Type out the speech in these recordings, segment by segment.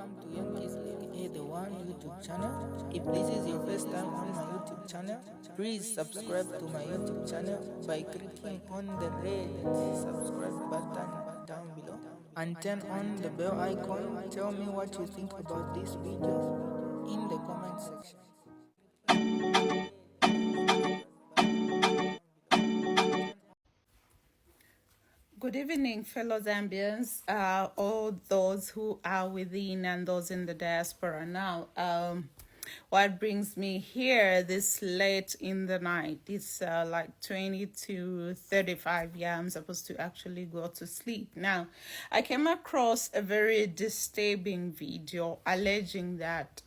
welcome to Young Kizzy, the one YouTube channel. If this is your first time on my YouTube channel, please subscribe to my YouTube channel by clicking on the red subscribe button down below and turn on the bell icon. Tell me what you think about this video in the comment section. Good evening, fellow Zambians, all those who are within and those in the diaspora now. What brings me here this late in the night? It's like 20 to 35. Yeah, I'm supposed to actually go to sleep. Now, I came across a very disturbing video alleging that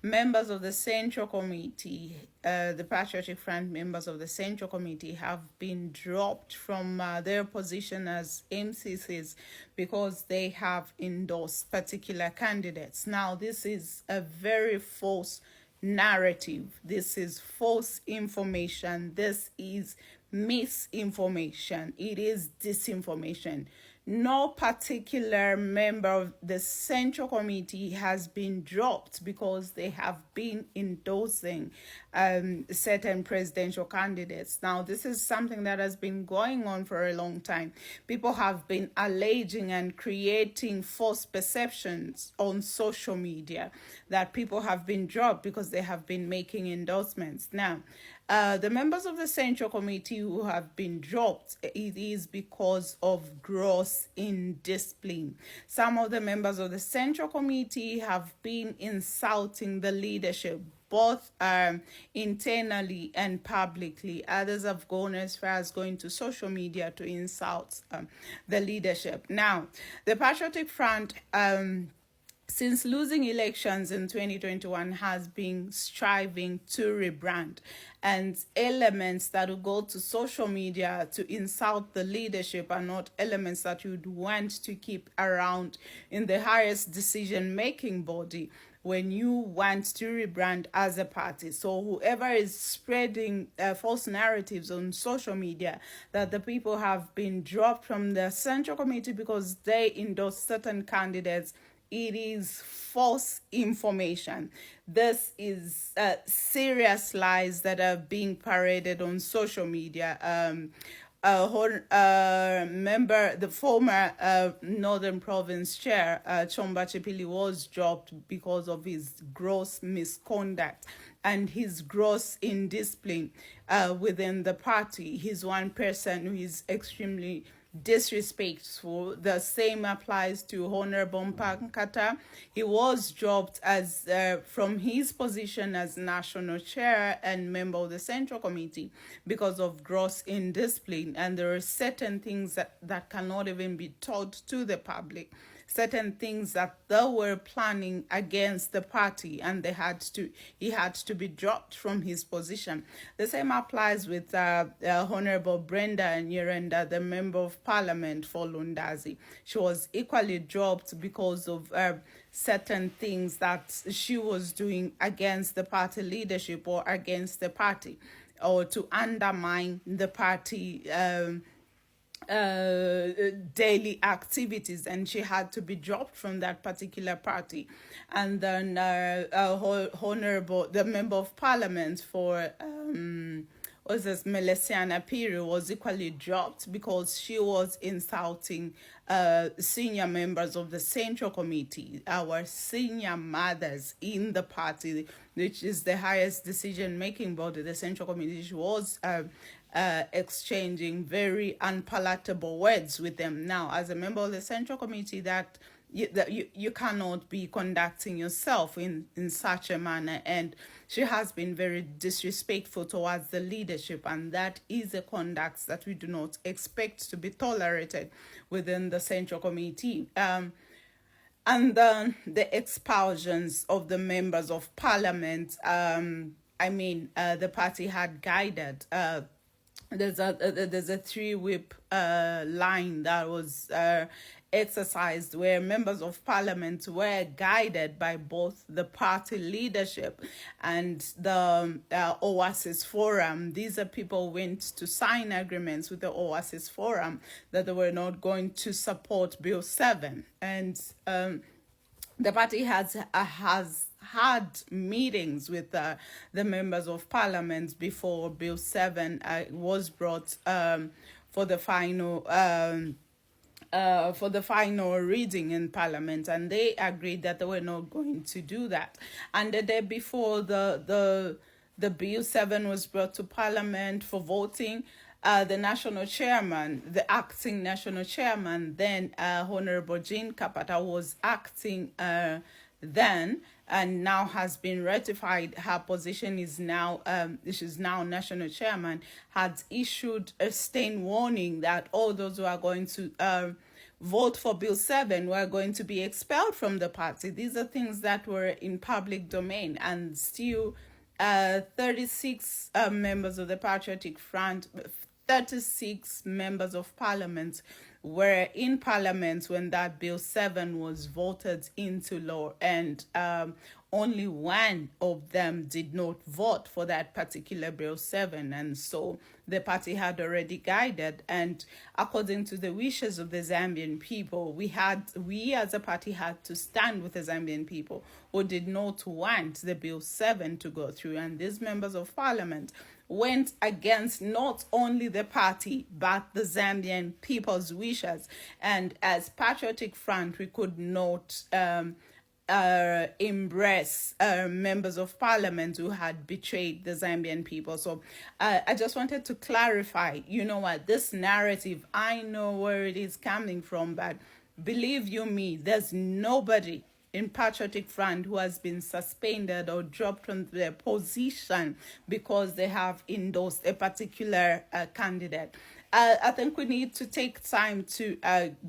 members of the Central Committee, the Patriotic Front members of the Central Committee have been dropped from their position as MCCs because they have endorsed particular candidates. Now, this is a very false narrative. This is false information. This is misinformation. It is disinformation. No particular member of the Central Committee has been dropped because they have been endorsing certain presidential candidates. Now, this is something that has been going on for a long time. People have been alleging and creating false perceptions on social media that people have been dropped because they have been making endorsements. Now, the members of the Central Committee who have been dropped, it is because of gross indiscipline. Some of the members of the Central Committee have been insulting the leadership, both internally and publicly. Others have gone as far as going to social media to insult the leadership. Now, the Patriotic Front, since losing elections in 2021, has been striving to rebrand, and elements that will go to social media to insult the leadership are not elements that you'd want to keep around in the highest decision-making body when you want to rebrand as a party. So whoever is spreading false narratives on social media that the people have been dropped from the Central Committee because they endorse certain candidates, it is false information. This is serious lies that are being paraded on social media. Member, the former Northern Province Chair, Chomba Chipili, was dropped because of his gross misconduct and his gross indiscipline within the party. He's one person who is extremely disrespectful. The same applies to Honorable Mpankata. He was dropped as from his position as national chair and member of the Central Committee because of gross indiscipline, and there are certain things that cannot even be taught to the public, certain things that they were planning against the party, and he had to be dropped from his position. The same applies with Honorable Brenda Nyirenda, the member of Parliament for Lundazi. She was equally dropped because of certain things that she was doing against the party leadership or against the party, or to undermine the party daily activities, and she had to be dropped from that particular party. And then Honorable, the member of Parliament for Melesiana Piri, was equally dropped because she was insulting senior members of the Central Committee, our senior mothers in the party, which is the highest decision-making body, the Central Committee. She was exchanging very unpalatable words with them. Now, as a member of the Central Committee, that you cannot be conducting yourself in such a manner, and she has been very disrespectful towards the leadership, and that is a conduct that we do not expect to be tolerated within the Central Committee. And then the expulsions of the members of Parliament. The party had guided. There's a three-whip line that was exercised where members of Parliament were guided by both the party leadership and the Oasis Forum. These are people who went to sign agreements with the Oasis Forum that they were not going to support Bill 7. And the party has had meetings with the members of parliament before Bill 7 was brought for the final reading in Parliament, and they agreed that they were not going to do that. And the day before the Bill 7 was brought to Parliament for voting, the national chairman, the acting national chairman, then Honorable Jean Kapata was acting then, and now has been ratified. Her position is now, she's now national chairman, had issued a stern warning that all those who are going to vote for Bill 7 were going to be expelled from the party. These are things that were in public domain, and still 36 members of the Patriotic Front, 36 members of parliament were in parliament when that Bill 7 was voted into law, and only one of them did not vote for that particular Bill 7. And so the party had already guided, and according to the wishes of the Zambian people, we as a party had to stand with the Zambian people who did not want the Bill 7 to go through. And these members of parliament went against not only the party but the Zambian people's wishes. And as Patriotic Front, we could not embrace members of parliament who had betrayed the Zambian people. So I just wanted to clarify, you know what, this narrative, I know where it is coming from, but believe you me, there's nobody in Patriotic Front who has been suspended or dropped from their position because they have endorsed a particular candidate. I think we need to take time to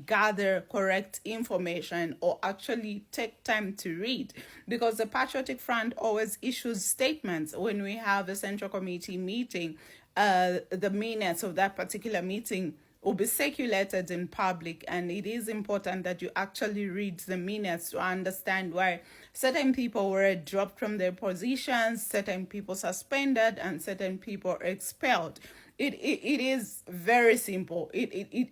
gather correct information, or actually take time to read, because the Patriotic Front always issues statements when we have a Central Committee meeting. The minutes of that particular meeting will be circulated in public, and it is important that you actually read the minutes to understand why certain people were dropped from their positions, certain people suspended, and certain people expelled. It is very simple. It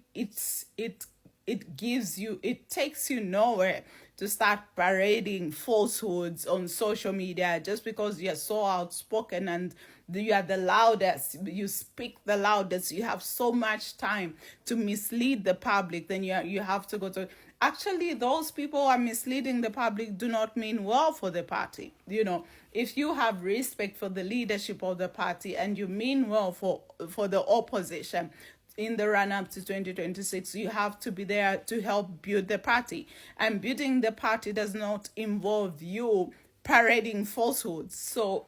gives you, it takes you nowhere to start parading falsehoods on social media just because you're so outspoken and you are the loudest, you speak the loudest, you have so much time to mislead the public. Then you have to go to, actually those people who are misleading the public do not mean well for the party. You know, if you have respect for the leadership of the party and you mean well for the opposition in the run-up to 2026, you have to be there to help build the party. And building the party does not involve you parading falsehoods. So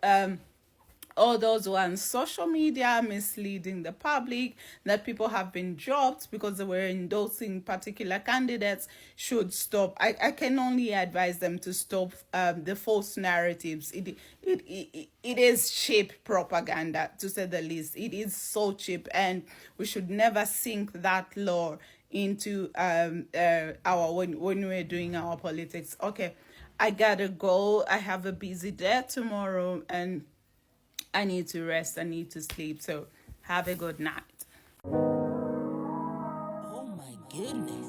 all those who are on social media misleading the public that people have been dropped because they were endorsing particular candidates should stop. I can only advise them to stop the false narratives. It is cheap propaganda, to say the least. It is so cheap, and we should never sink that law into our when we're doing our politics. Okay, I gotta go. I have a busy day tomorrow, and I need to rest, I need to sleep. So have a good night. Oh my goodness.